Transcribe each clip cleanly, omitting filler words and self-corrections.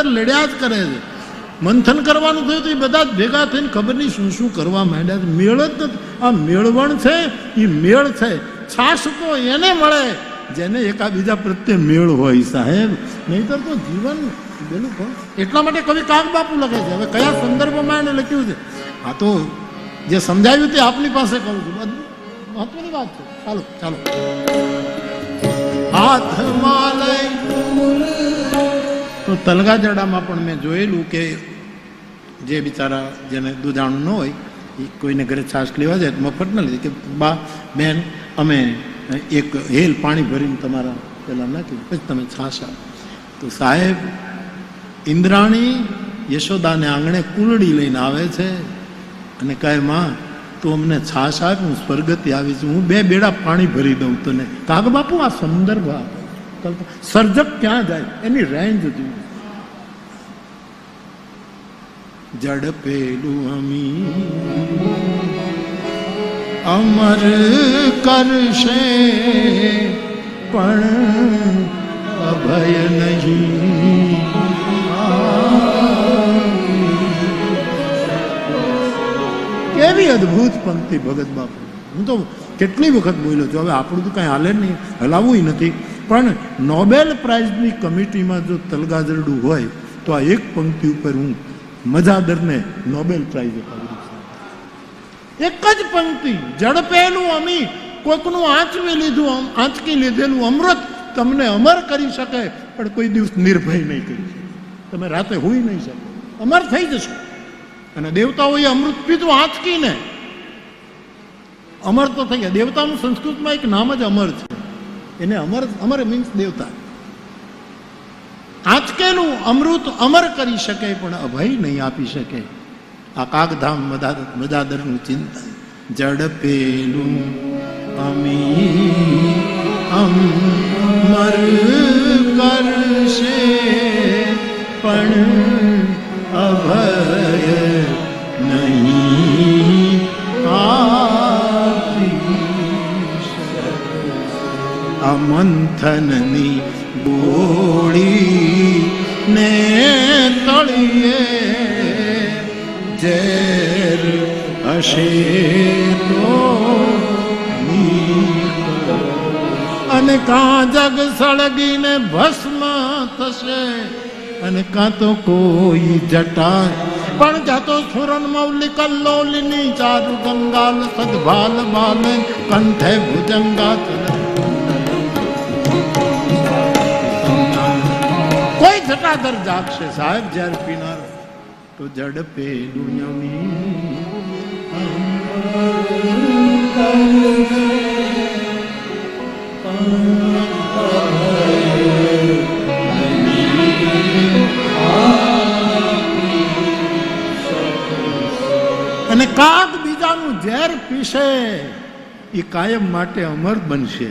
અંદર લડ્યા જ કરે છે. મંથન કરવાનું થયું તો એ બધા જ ભેગા થઈને ખબર નહીં શું શું કરવા માંડ્યા છે. મેળ જ નથી. આ મેળવણ છે એ મેળ છે. છાશ તો એને મળે જેને એકાબીજા પ્રત્યે મેળ હોય સાહેબ, નહીતર તો જીવન પેલું કહો. એટલા માટે કવિ કાગબાપુ લખે છે. હવે કયા સંદર્ભમાં એને લખ્યું છે આ તો જે સમજાવ્યું તે આપની પાસે કહું છું. બધું મહત્વની વાત છે. ચાલો ચાલો. હાથમાં લઈ તો તલગાજડામાં પણ મેં જોયેલું કે જે બિચારા જેને દૂધાણું ન હોય એ કોઈને ઘરે છાશ લેવા જાય તો મફત ન લીધી કે બા બેન અમે એક હેલ પાણી ભરીને તમારા પેલા નાખ્યું પછી તમે છાશ આવો. તો સાહેબ ઇન્દ્રાણી યશોદાને આંગણે કુલડી લઈને આવે છે અને કહે માં તું અમને છાશ આપ, હું સ્વર્ગથી આવી છું, હું 2 બેડા પાણી ભરી દઉં તને. કાગબાપુ આ સંદર્ભ આપે. સર્જક ક્યાં જાય એની રેન્જ જુઓ. જડપેલું અમી અમર કરશે પણ અભય નહીં. કેવી અદભુત પંક્તિ ભગત બાપુ. હું તો કેટલી વખત બોલ્યો છું. હવે આપણું તો કઈ હાલે નહીં, હલાવવું નથી. પણ નોબેલ પ્રાઇઝની કમિટીમાં જો તલગાજરડું હોય તો આ એક પંક્તિ ઉપર હું મજાદરને નોબેલ પ્રાઇઝ અપાવી છું. એક જ પંક્તિ, ઝડપેલું અમી, કોઈકનું આંચવી લીધું, આંચકી લીધેલું અમૃત તમને અમર કરી શકે પણ કોઈ દિવસ નિર્ભય નહીં કરી શકે. તમે રાતે હોઈ નહીં શકો, અમર થઈ જશો. અને દેવતાઓએ અમૃત પીધું આંચકીને, અમર તો થઈ ગયા. દેવતાનું સંસ્કૃતમાં એક નામ જ અમર છે. એને અમર, અમર મીન્સ દેવતા. આંચકેલું અમૃત અમર કરી શકે પણ અભય નહીં આપી શકે. આ કાગધામ મજાદરનું ચિંતન. ઝડપેલું અમી અમર કરશે પણ અભય નહીં આપી. આ મંથનની ગોળી ને તળિયે ઝેર હશે તો અને કાં જગ સળગીને ભસ્મ થશે અને કાં તો કોઈ જટા પણ જાતો સુરન મૌલિ કલ્લોલિની ચારુ ગંગાલ સદભાલ બાલ કંઠે ભુજંગા. કોઈ જટાધર જાગશે સાહેબ જ્યારે પીનાર તો ઝડપેલું અમી. અને કાગ બીજાનું ઝેર પીશે એ કાયમ માટે અમર બનશે.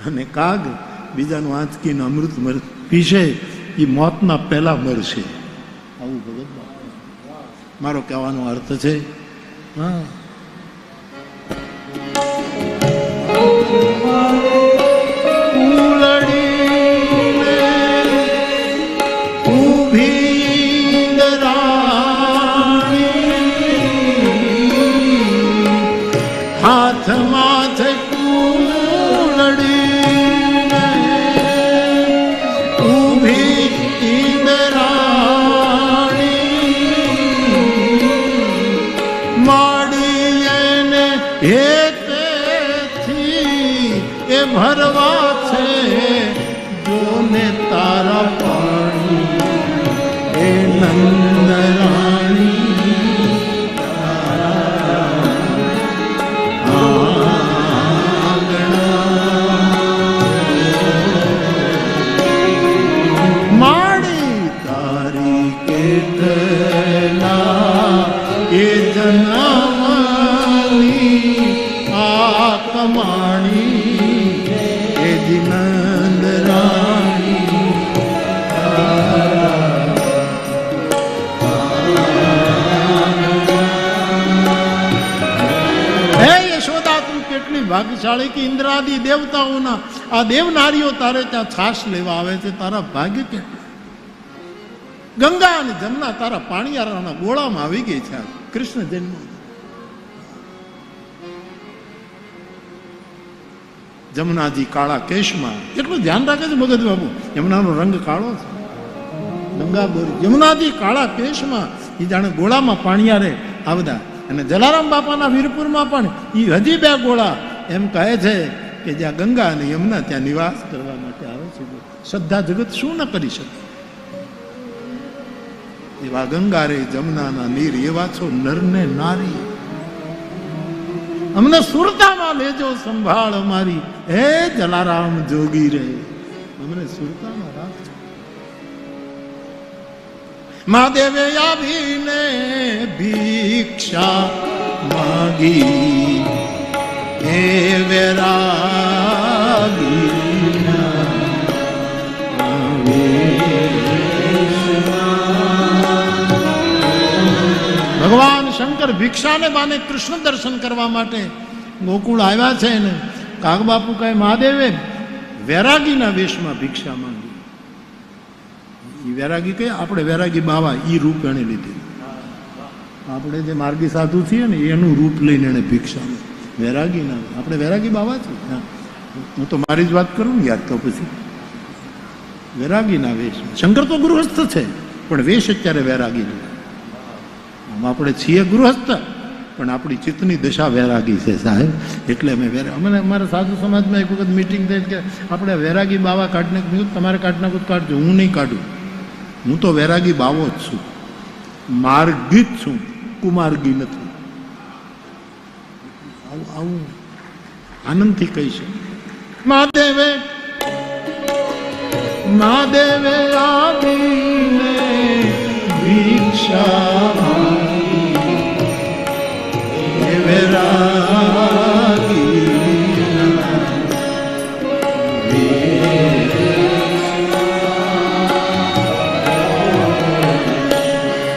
અને કાગ બીજાનું આંચકીને અમૃત પીશે એ મોતના પહેલા મરશે. આવું ભગત મારો કહેવાનો અર્થ છે. હા, હાથમાં છે કુલડી ઊભી ઇન્દ્રાણી માડી એને હેતેથી એ ભરવા છે જોને તારા પાણી એ નંદરાણી. એ જનામની આ કમાણી એ જીનંદ રાણી. હે યશોદા, તું કેટલી ભાગ્યશાળી કે ઇન્દ્રાદિ દેવતાઓના આ દેવનારીઓ તારે ત્યાં છાશ લેવા આવે છે. તારા ભાગ્ય કે ગંગા અને જમના તારા પાણીયારાના ગોળામાં આવી ગઈ છે કૃષ્ણ જન્મ. જમનાજી કાળા કેશમાં, એટલું ધ્યાન રાખે છે ભગત બાબુ, યમુનાનો રંગ કાળો છે. ગંગા બોરી જમનાજી કાળા કેશમાં, એ જાણે ગોળામાં પાણીયારે આવતા. અને જલારામ બાપાના વીરપુરમાં પણ એ હજી બે ગોળા એમ કહે છે કે જ્યાં ગંગા અને યમુના ત્યાં નિવાસ કરવા માટે આવે છે. શ્રદ્ધા જગત શું ન કરી શકે? એવા ગંગા રે જમનાના નીર, એવા છો નરને નારી, અમને સુરતામાં લેજો સંભાળ અમારી, હે જલારામ જોગી રે અમને સુરતામાં રાખજો. મહાદેવે આવીને ભિક્ષા માગી, હે વેરાગી ભગવાન શંકર ભિક્ષાને બાને કૃષ્ણ દર્શન કરવા માટે ગોકુળ આવ્યા છે ને કાગબાપુ કહે મહાદેવે વૈરાગીના વેશમાં ભિક્ષા માંગી. એ વૈરાગી કહે આપણે વૈરાગી બાવા એ રૂપ એને લીધી. આપણે જે માર્ગી સાધુ છીએ ને એનું રૂપ લઈને એને ભિક્ષા. વૈરાગી ના, આપણે વૈરાગી બાવા છીએ. હું તો મારી જ વાત કરું ને યાદ, તો પછી વૈરાગીના વેશ. શંકર તો ગૃહસ્થ છે પણ વેશ અત્યારે વૈરાગી. આપણે છીએ ગૃહસ્થ પણ આપણી ચિત્તની દશા વૈરાગી છે સાહેબ. એટલે અમે અમને અમારા સાધુ સમાજમાં એક વખત મિટિંગ થઈ કે આપણે વૈરાગી બાવા કાઢી નાખી. તમારે કાઢી નાખું કાઢજો, હું નહીં કાઢું. હું તો વૈરાગી બાવો જ છું, માર્ગી જ છું, કુમાર્ગી નથી. આવું આનંદથી કહી છે. મહાદેવે મહાદેવે આવીને ભિક્ષા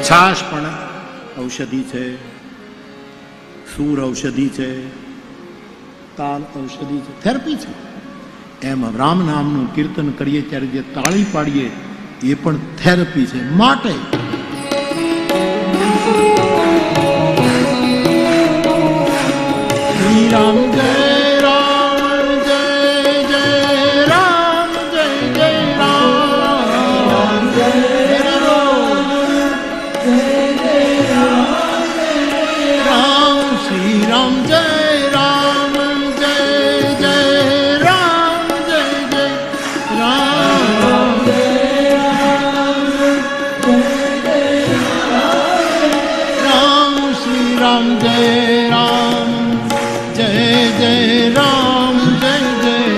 છાશ પણ ઔષધિ છે, સૂર ઔષધિ છે, તાલ ઔષધિ છે, થેરપી છે. એમ રામ નામનું કીર્તન કરીએ ત્યારે જે તાળી પાડીએ એ પણ થેરપી છે. માટે રામ જય રામ જય જય રામ જય જય રામ જય રામ શ્રી રામ જય રામ જય જય રામ જય જય રામ રામ શ્રી રામ જય રામ જય જય રામ જય જય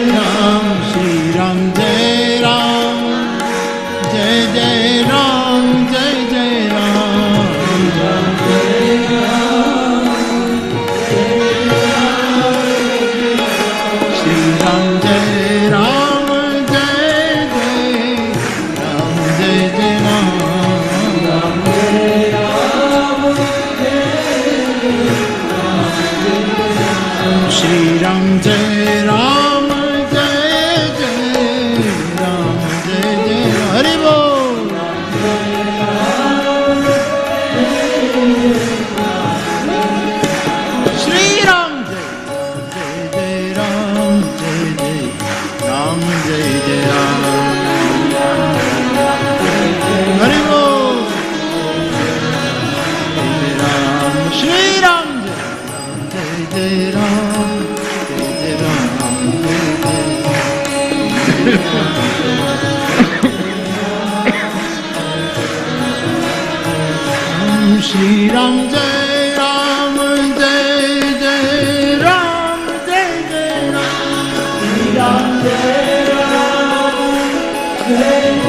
રામ શ્રી રામ જય રામ જય જય રામ જય જય રામ શ્રી રામ જય રામ જય જય રામ જય જય રામ શ્રી રામ જય રામ જય જય રામ જય જય હરિ બોલ. શ્રી રામ જય જય રામ જય જય રામ જય જય રામ હરિ બોલ. શ્રી રામ જય જય રામ જય રામ શ્રી રામ જય રામ જય જય રામ જય જય રામ શ્રી રામ જય રામ જય